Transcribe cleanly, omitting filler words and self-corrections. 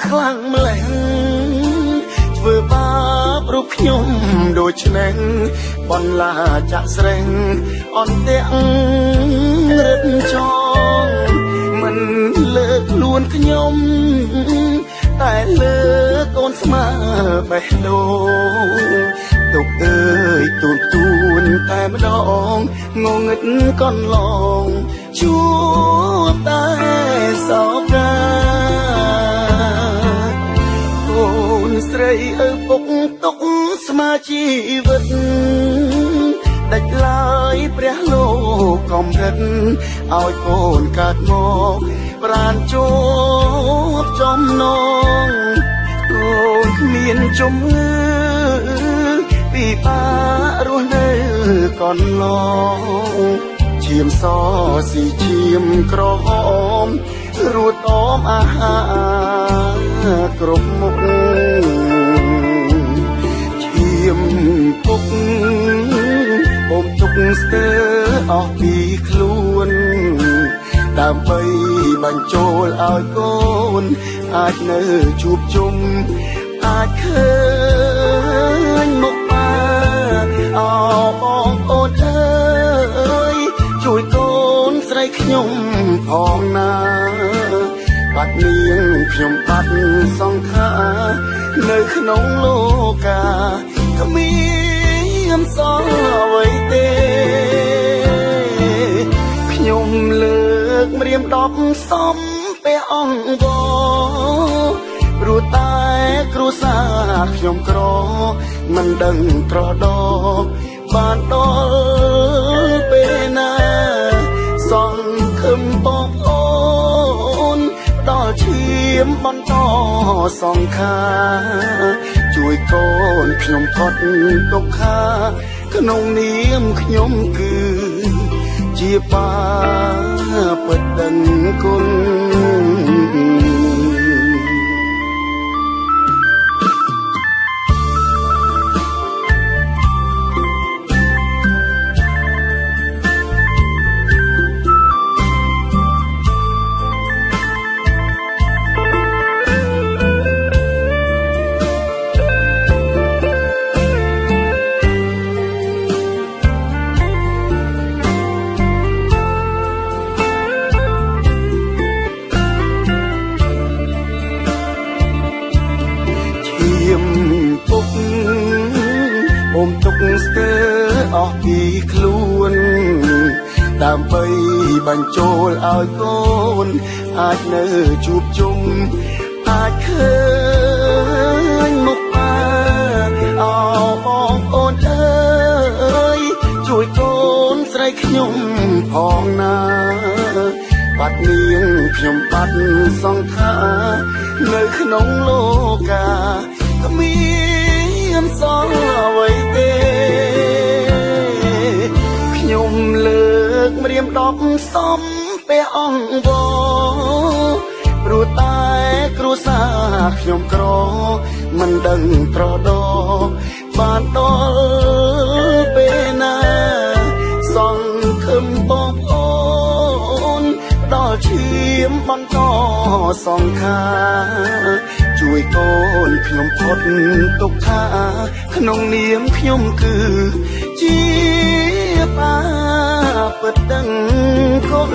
ខ្លាំងម្ល៉េះធ្វើបាបរូបខ្ញុំដូចឆ្នេះបន្លាចាក់ស្រេងអន់ទាំងរឹតចងមិនលើកខ្លួនខ្ញុំតែលើកកូនស្មើបេះដូងទុកអើយទូនតែម្ដងងងឹតកន្លងជួបតែសោកាស្រីឪពុកទុកស្មើជីវិតដាច់ឡើយព្រះលោកកំរិតឲ្យកូនកើតមកប្រានជួបចំណងកូនគ្មានជំងឺពិបាករស់នៅកន្លងឈាមសស៊ីឈាមក្រហមរួតអមអាហារគ្រប់មុខឈាមពុកអមទុកស្ទើអស់ពីខ្លួនដើម្បីបញ្ចូលឲ្យកូនអាចនៅជួបជុំអាចឃើញមុខម៉ាអោបងអូនអើយជួយកូនស្រីខ្ញុំផងណាបាត់នាងខ្ញុំបាត់សង្ខារនៅក្នុងលោកាគ្មានសល់អ្វីទេខ្ញុំលើកម្រាម10សំពេលអង្គព្រោះតែគ្រួសារខ្ញុំក្រមិនដឹងត្រដោបានដល់ពេលណាសង្ឃឹមបងប្អូនដល់ឈាមបន្តសង្ខារជួយកូនខ្ញុំផុតទុក្ខាក្នុងនាមខ្ញុំគឺជាបាពិតដឹងគុណអមទុកស្ទើអស់ពីខ្លួនដើម្បីបញ្ចូលឲ្យកូនអាចនៅជួបជុំអាចឃើញមុខម៉ាអោបងអូនអើយជួយកូនស្រីខ្ញុំផងណាបាត់នាងខ្ញុំបាត់សង្ខារនៅក្នុងលោកាគ្មានសល់អ្វីទេខ្ញុំលើកម្រាម10សំពេលអង្គព្រោះតែគ្រួសារខ្ញុំក្រមិនដឹងត្រដោបានដល់ពេលណាសង្ឃឹមបងប្អូនដល់ឈាមបន្តសង្ខារជួយកូនខ្ញុំផុតទុក្ខាក្នុងនាមខ្ញុំគឺជាបាពិតដឹងគុណ